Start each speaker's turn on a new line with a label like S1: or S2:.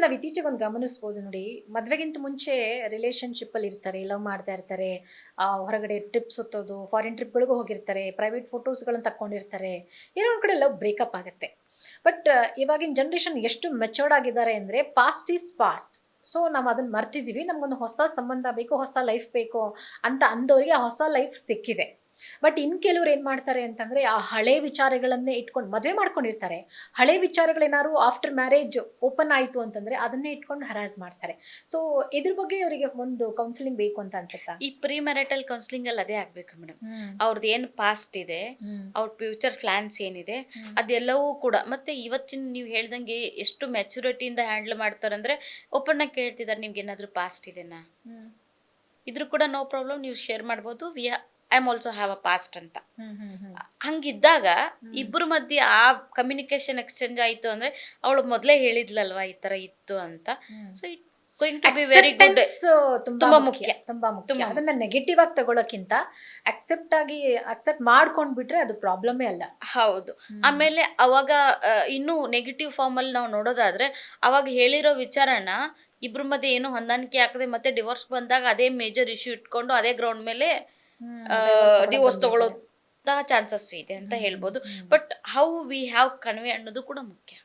S1: ನಾವ್ ಇತ್ತೀಚೆಗೆ ಒಂದು ಗಮನಿಸಬಹುದು ನೋಡಿ, ಮದ್ವೆಗಿಂತ ಮುಂಚೆ ರಿಲೇಶನ್ಶಿಪ್ ಅಲ್ಲಿ ಇರ್ತಾರೆ, ಲವ್ ಮಾಡ್ತಾ ಇರ್ತಾರೆ, ಹೊರಗಡೆ ಟ್ರಿಪ್ ಸುತ್ತೋದು, ಫಾರಿನ್ ಟ್ರಿಪ್ಗಳಿಗೂ ಹೋಗಿರ್ತಾರೆ, ಪ್ರೈವೇಟ್ ಫೋಟೋಸ್ಗಳನ್ನ ತಕ್ಕೊಂಡಿರ್ತಾರೆ, ಏನೋ ಒಂದ್ ಕಡೆ ಲವ್ ಬ್ರೇಕಪ್ ಆಗುತ್ತೆ. ಬಟ್ ಇವಾಗಿನ ಜನರೇಷನ್ ಎಷ್ಟು ಮೆಚೋರ್ಡ್ ಆಗಿದ್ದಾರೆ ಅಂದ್ರೆ ಪಾಸ್ಟ್ ಈಸ್ ಪಾಸ್ಟ್. ಸೊ ನಾವು ಅದನ್ನ ಮರ್ತಿದೀವಿ, ನಮ್ಗೊಂದು ಹೊಸ ಸಂಬಂಧ ಬೇಕು, ಹೊಸ ಲೈಫ್ ಬೇಕು ಅಂತ ಅಂದವರಿಗೆ ಆ ಹೊಸ ಲೈಫ್ ಸಿಕ್ಕಿದೆ. ಬಟ್ ಇನ್ ಕೆಲವ್ರು ಏನ್ ಮಾಡ್ತಾರೆ ಅಂತಂದ್ರೆ ಆ ಹಳೆ ವಿಚಾರಗಳನ್ನೇ ಇಟ್ಕೊಂಡು ಮದುವೆ ಮಾಡ್ಕೊಂಡಿರ್ತಾರೆ, ಹಳೆ ವಿಚಾರಗಳೇನಾದ್ರು ಆಫ್ಟರ್ ಮ್ಯಾರೇಜ್ ಓಪನ್ ಆಯ್ತು ಅಂತಂದ್ರೆ ಅದನ್ನೇ ಇಟ್ಕೊಂಡು ಹರಾಸ್ ಮಾಡ್ತಾರೆ. ಸೊ ಇದ್ರ ಬಗ್ಗೆ ಅವರಿಗೆ ಒಂದು ಕೌನ್ಸಿಲಿಂಗ್ ಬೇಕು ಅಂತ ಅನ್ಸುತ್ತಾ?
S2: ಈ ಪ್ರೀ ಮ್ಯಾರಿಟಲ್ ಕೌನ್ಸಿಲಿಂಗ್ ಅಲ್ಲಿ ಅದೇ ಆಗ್ಬೇಕು ಮೇಡಮ್.
S1: ಹ್ಮ್
S2: ಅವ್ರದ್ದು ಏನು ಪಾಸ್ಟ್ ಇದೆ,
S1: ಹ್ಮ್
S2: ಅವ್ರ ಫ್ಯೂಚರ್ ಪ್ಲಾನ್ಸ್ ಏನಿದೆ,
S1: ಹ್ಮ್
S2: ಅದೆಲ್ಲವೂ ಕೂಡ ಮತ್ತೆ ಇವತ್ತಿನ ನೀವು ಹೇಳ್ದಂಗೆ ಎಷ್ಟು ಮೆಚುರಿಟಿಯಿಂದ ಹ್ಯಾಂಡಲ್ ಮಾಡ್ತಾರಂದ್ರೆ ಓಪನ್ ಆಗಿ ಕೇಳ್ತಿದ್ದಾರೆ, ನಿಮ್ಗೆ ಏನಾದ್ರು ಪಾಸ್ಟ್ ಇದೆನಾ,
S1: ಹ್ಮ್
S2: ಇದ್ರು ಕೂಡ ನೋ ಪ್ರಾಬ್ಲಮ್, ನೀವು ಶೇರ್ ಮಾಡ್ಬೋದು, I am also have a past ಅಂತ.
S1: ಹ್ಮ್ ಹ್ಮ್ ಹ್ಮ್
S2: ಹಂಗಿದ್ದಾಗ
S1: ಹ್ಮ್
S2: ಇಬ್ಬರ ಮಧ್ಯೆ ಆ ಕಮ್ಯುನಿಕೇಶನ್ ಎಕ್ಸ್ಚೇಂಜ್ ಆಯ್ತು ಅಂದ್ರೆ ಅವಳು ಮೊದಲೇ ಹೇಳಿದ್ಲಲ್ವಾ ಈ ತರ ಇತ್ತು ಅಂತ.
S1: Hmm
S2: so it going to be very good.
S1: Acceptance ತುಂಬಾ
S2: ತುಂಬಾ
S1: ಮುಖ್ಯ,
S2: ಮುಖ್ಯ,
S1: ತುಂಬಾ ಮುಖ್ಯ.
S2: ತುಂಬಾ
S1: ಅದನ್ನ ನೆಗೆಟಿವ್ ಆಗಿ ತಗೊಳಕ್ಕಿಂತ ಅಕ್ಸೆಪ್ಟ್ ಮಾಡ್ಕೊಂಡ್ಬಿಟ್ರೆ ಅದು ಪ್ರಾಬ್ಲಮೇ ಅಲ್ಲ.
S2: ಹೌದು. ಆಮೇಲೆ ಅವಾಗ ಇನ್ನು ನೆಗೆಟಿವ್ ಫಾರ್ಮ್ ಅಲ್ಲಿ ನಾವು ನೋಡೋದಾದ್ರೆ ಅವಾಗ ಹೇಳಿರೋ ವಿಚಾರನ ಇಬ್ರ ಮಧ್ಯೆ ಏನು ಹೊಂದಾಣಿಕೆ ಆಗದೆ ಮತ್ತೆ ಡಿವೋರ್ಸ್ ಬಂದಾಗ ಅದೇ ಮೇಜರ್ ಇಶ್ಯೂ ಇಟ್ಕೊಂಡು ಅದೇ ಗ್ರೌಂಡ್ ಮೇಲೆ ಡಿವೋರ್ಸ್ ತಗೊಳ್ಳೋ ಚಾನ್ಸಸ್ ಇದೆ ಅಂತ ಹೇಳ್ಬೋದು. But how we have convey ಅನ್ನೋದು ಕೂಡ ಮುಖ್ಯ.